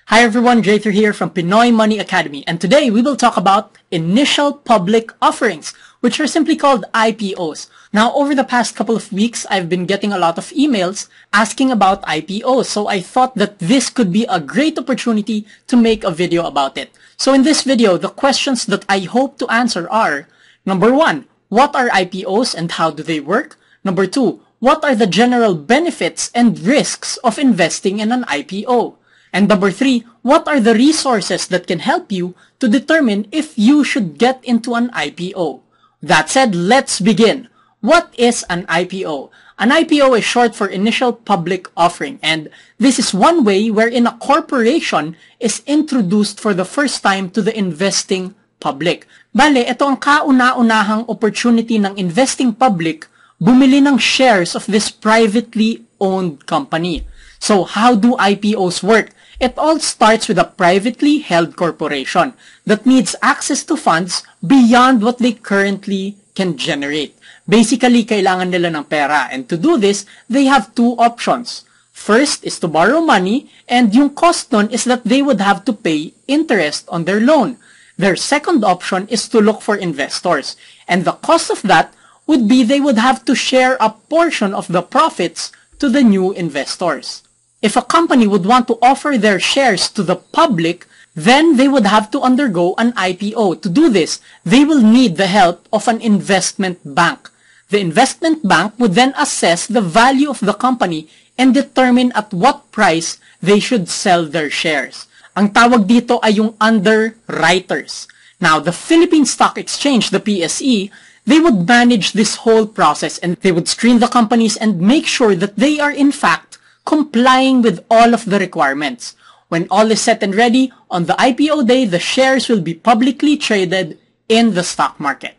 Hi everyone, Jayther here from Pinoy Money Academy, and today we will talk about initial public offerings, which are simply called IPOs. Now, over the past couple of weeks, I've been getting a lot of emails asking about IPOs, so I thought that this could be a great opportunity to make a video about it. So in this video, the questions that I hope to answer are, number 1, what are IPOs and how do they work? Number 2, what are the general benefits and risks of investing in an IPO? And number 3, what are the resources that can help you to determine if you should get into an IPO? That said, let's begin. What is an IPO? An IPO is short for Initial Public Offering, and this is one way wherein a corporation is introduced for the first time to the investing public. Bale, ito ang kauna-unahang opportunity ng investing public bumili ng shares of this privately owned company. So, how do IPOs work? It all starts with a privately held corporation that needs access to funds beyond what they currently can generate. Basically, kailangan nila ng pera, and to do this, they have two options. First is to borrow money, and yung cost nun is that they would have to pay interest on their loan. Their second option is to look for investors, and the cost of that would be they would have to share a portion of the profits to the new investors. If a company would want to offer their shares to the public, then they would have to undergo an IPO. To do this, they will need the help of an investment bank. The investment bank would then assess the value of the company and determine at what price they should sell their shares. Ang tawag dito ay yung underwriters. Now, the Philippine Stock Exchange, the PSE, they would manage this whole process and they would screen the companies and make sure that they are in fact complying with all of the requirements. When all is set and ready, on the IPO day, the shares will be publicly traded in the stock market.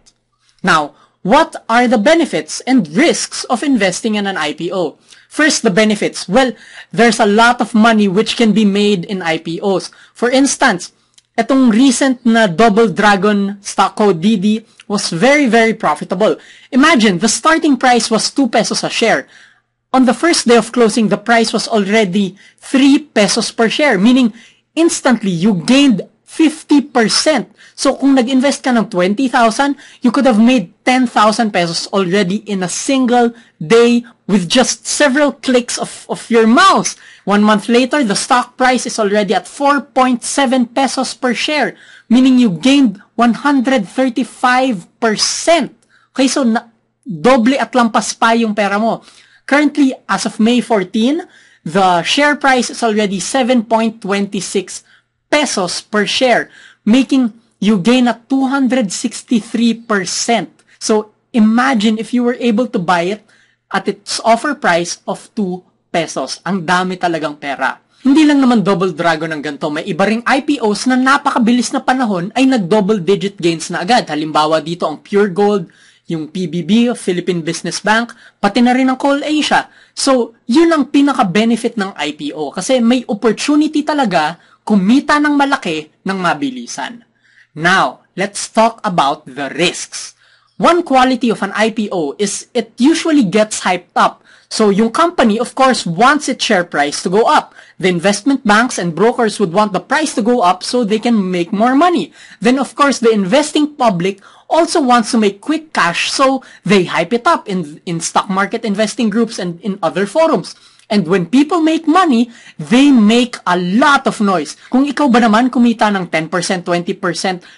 Now, what are the benefits and risks of investing in an IPO? First, the benefits. Well, there's a lot of money which can be made in IPOs. For instance, itong recent na Double Dragon stock code DD was very profitable. Imagine, the starting price was 2 pesos a share. On the first day of closing, the price was already 3 pesos per share, meaning instantly you gained 50%. So kung nag-invest ka ng 20,000, you could have made 10,000 pesos already in a single day with just several clicks of your mouse. 1 month later, the stock price is already at 4.7 pesos per share, meaning you gained 135%. Okay, so doble at lampas pa yung pera mo. Currently, as of May 14, the share price is already 7.26 pesos per share, making you gain at 263%. So, imagine if you were able to buy it at its offer price of 2 pesos. Ang dami talagang pera. Hindi lang naman Double Dragon ng ganito. May iba ring IPOs na napakabilis na panahon ay nag-double digit gains na agad. Halimbawa dito ang Pure Gold, yung PBB, Philippine Business Bank, pati na rin ang Coal Asia. So, yun ang pinaka-benefit ng IPO kasi may opportunity talaga kumita ng malaki ng mabilisan. Now, let's talk about the risks. One quality of an IPO is it usually gets hyped up. So, yung company, of course, wants its share price to go up. The investment banks and brokers would want the price to go up so they can make more money. Then, of course, the investing public also wants to make quick cash, so they hype it up in stock market investing groups and in other forums. And when people make money, they make a lot of noise. Kung ikaw ba naman kumita ng 10%, 20%,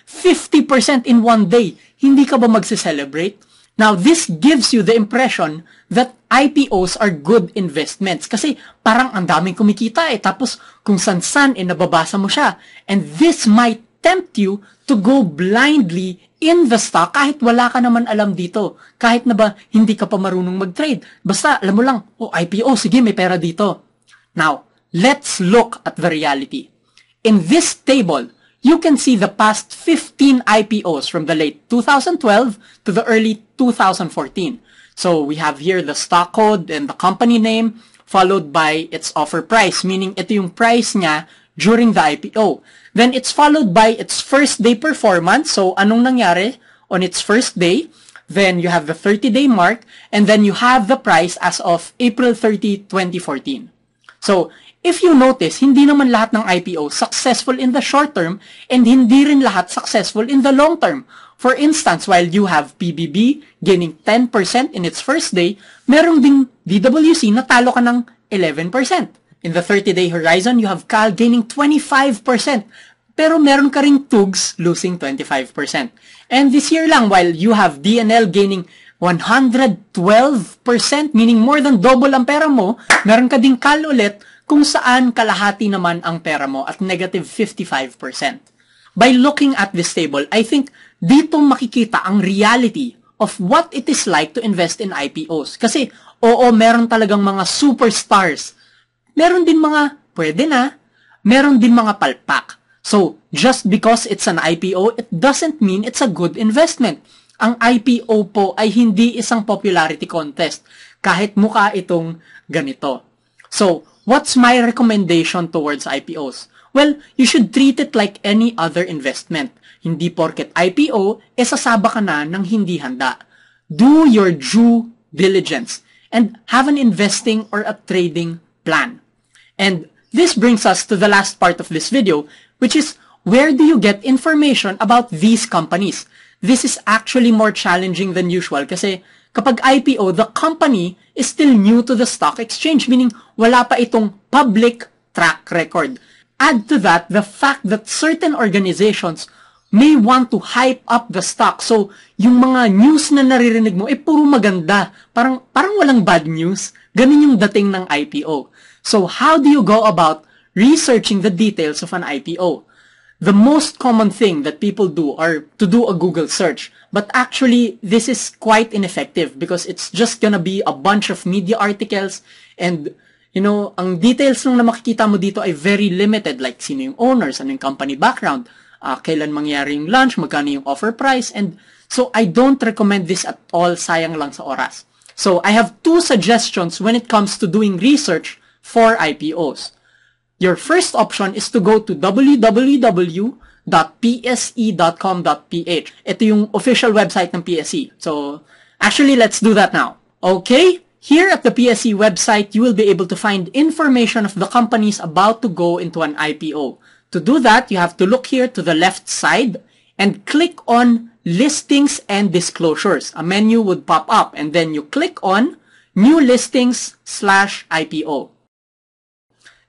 50% in one day, hindi ka ba magse-celebrate? Now, this gives you the impression that IPOs are good investments kasi parang ang daming kumikita tapos kung san-san nababasa mo siya. And this might tempt you to go blindly in the stock kahit wala ka naman alam dito. Kahit na ba hindi ka pa marunong mag-trade. Basta alam mo lang, IPO, sige may pera dito. Now, let's look at the reality. In this table, you can see the past 15 IPOs from the late 2012 to the early 2014. So we have here the stock code and the company name followed by its offer price, meaning ito yung price niya during the IPO. Then it's followed by its first day performance. So anong nangyari on its first day? Then you have the 30-day mark and then you have the price as of April 30, 2014. So if you notice, hindi naman lahat ng IPO successful in the short term and hindi rin lahat successful in the long term. For instance, while you have PBB gaining 10% in its first day, merong ding DWC na talo ka ng 11%. In the 30-day horizon, you have CAL gaining 25%, pero meron ka ring TUGS losing 25%. And this year lang, while you have DNL gaining 112%, meaning more than double ang pera mo, meron ka ding CAL ulit kung saan kalahati naman ang pera mo at negative 55%. By looking at this table, I think dito makikita ang reality of what it is like to invest in IPOs. Kasi, oo, meron talagang mga superstars. Meron din mga pwede na, meron din mga palpak. So, just because it's an IPO, it doesn't mean it's a good investment. Ang IPO po ay hindi isang popularity contest, kahit mukha itong ganito. So, what's my recommendation towards IPOs? Well, you should treat it like any other investment. Hindi porket IPO, sasaba ka na ng hindi handa. Do your due diligence and have an investing or a trading plan. And this brings us to the last part of this video, which is, where do you get information about these companies? This is actually more challenging than usual kasi kapag IPO, the company is still new to the stock exchange, meaning wala pa itong public track record. Add to that the fact that certain organizations may want to hype up the stock. So, yung mga news na naririnig mo, puro maganda. Parang walang bad news. Ganun yung dating ng IPO. So, how do you go about researching the details of an IPO? The most common thing that people do are to do a Google search. But actually, this is quite ineffective because it's just gonna be a bunch of media articles and, you know, ang details lang na makikita mo dito ay very limited. Like, sino yung owners, ano yung company background, kailan mangyari yung launch, magkano yung offer price. And so, I don't recommend this at all. Sayang lang sa oras. So, I have two suggestions when it comes to doing research for IPOs. Your first option is to go to www.pse.com.ph. Ito yung official website ng PSE. So, actually, let's do that now. Okay? Here at the PSE website, you will be able to find information of the companies about to go into an IPO. To do that, you have to look here to the left side and click on Listings and Disclosures. A menu would pop up and then you click on New Listings/IPO.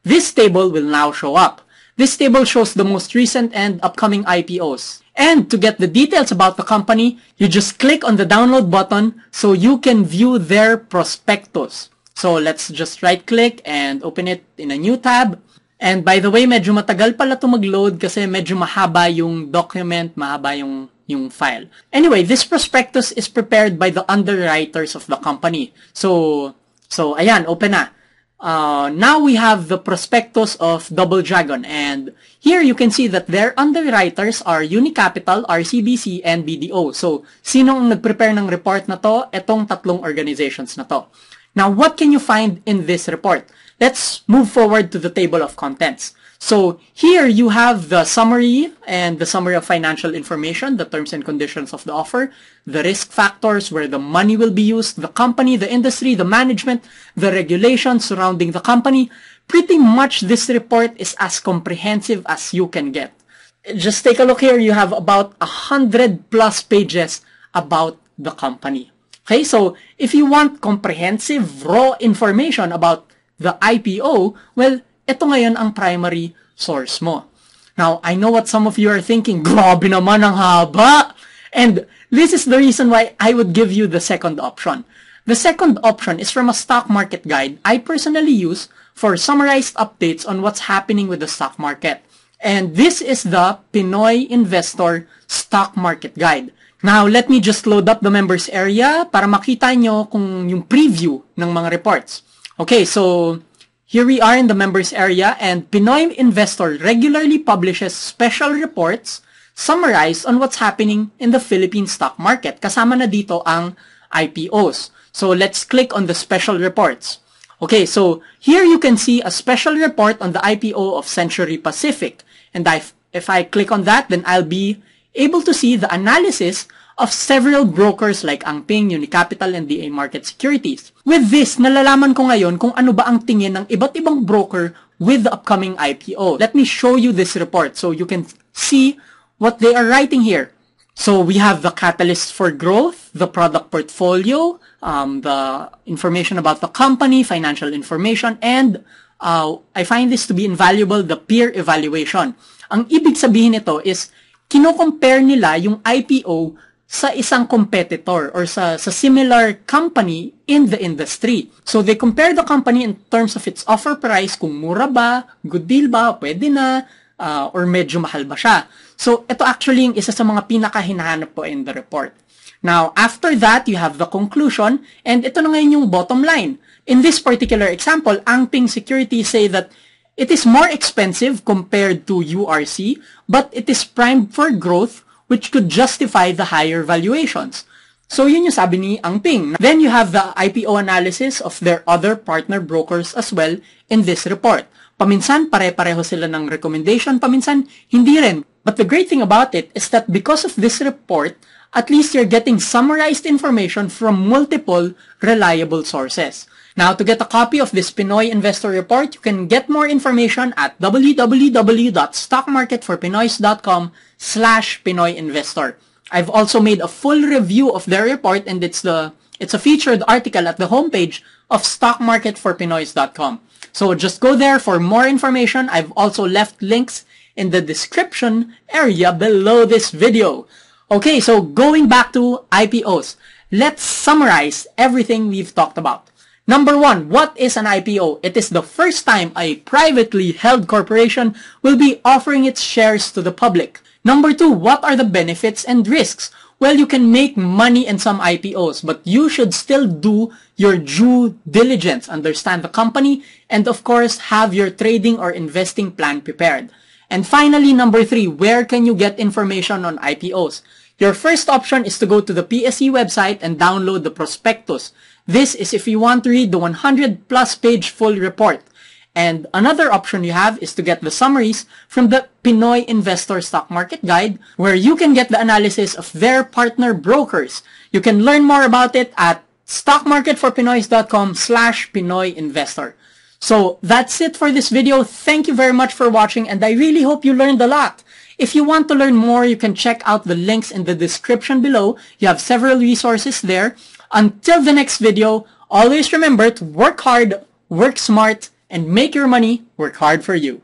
This table will now show up. This table shows the most recent and upcoming IPOs. And to get the details about the company, you just click on the download button so you can view their prospectus. So let's just right-click and open it in a new tab. And by the way, medyo matagal pala ito mag-load kasi medyo mahaba yung document, mahaba yung file. Anyway, this prospectus is prepared by the underwriters of the company. So ayan, open na. Now we have the prospectus of Double Dragon, and here you can see that their underwriters are Unicapital, RCBC, and BDO. So, sinong nag-prepare ng report na to? Etong tatlong organizations na to. Now, what can you find in this report? Let's move forward to the table of contents. So, here you have the summary and the summary of financial information, the terms and conditions of the offer, the risk factors, where the money will be used, the company, the industry, the management, the regulations surrounding the company. Pretty much this report is as comprehensive as you can get. Just take a look here. You have about 100+ pages about the company. Okay, so if you want comprehensive, raw information about the IPO, well, ito ngayon ang primary source mo. Now, I know what some of you are thinking, grabe naman ang haba! And this is the reason why I would give you the second option. The second option is from a stock market guide I personally use for summarized updates on what's happening with the stock market. And this is the Pinoy Investor Stock Market Guide. Now, let me just load up the members area para makita nyo kung yung preview ng mga reports. Okay, so here we are in the members area, and Pinoy Investor regularly publishes special reports summarized on what's happening in the Philippine stock market. Kasama na dito ang IPOs. So let's click on the special reports. Okay, so here you can see a special report on the IPO of Century Pacific. And if I click on that, then I'll be able to see the analysis of several brokers like Angping, Unicapital, and DA Market Securities. With this, nalalaman ko ngayon kung ano ba ang tingin ng iba't ibang broker with the upcoming IPO. Let me show you this report so you can see what they are writing here. So we have the catalysts for growth, the product portfolio, the information about the company, financial information, and I find this to be invaluable, the peer evaluation. Ang ibig sabihin nito is, kino-compare nila yung IPO sa isang competitor or sa similar company in the industry. So they compare the company in terms of its offer price, kung mura ba, good deal ba, pwede na, or medyo mahal ba siya. So ito actually yung isa sa mga pinaka-hinahanap po in the report. Now, after that, you have the conclusion, and ito na ngayon yung bottom line. In this particular example, Angping Securities say that it is more expensive compared to URC, but it is primed for growth, which could justify the higher valuations. So yun yung sabi ni Angping. Then you have the IPO analysis of their other partner brokers as well in this report. Paminsan, pare-pareho sila ng recommendation, paminsan, hindi rin. But the great thing about it is that because of this report, at least you're getting summarized information from multiple reliable sources. Now, to get a copy of this Pinoy Investor Report, you can get more information at www.stockmarketforpinoys.com/Pinoy Investor. I've also made a full review of their report, and it's a featured article at the homepage of stockmarketforpinoys.com. So just go there for more information. I've also left links in the description area below this video. Okay, so going back to IPOs, let's summarize everything we've talked about. Number one, what is an IPO? It is the first time a privately held corporation will be offering its shares to the public. Number two, what are the benefits and risks? Well, you can make money in some IPOs, but you should still do your due diligence, understand the company, and of course, have your trading or investing plan prepared. And finally, number three, where can you get information on IPOs? Your first option is to go to the PSE website and download the prospectus. This is if you want to read the 100-plus page full report. And another option you have is to get the summaries from the Pinoy Investor Stock Market Guide, where you can get the analysis of their partner brokers. You can learn more about it at stockmarketforpinoys.com/Pinoy Investor. So that's it for this video. Thank you very much for watching, and I really hope you learned a lot. If you want to learn more, you can check out the links in the description below. You have several resources there. Until the next video, always remember to work hard, work smart, and make your money work hard for you.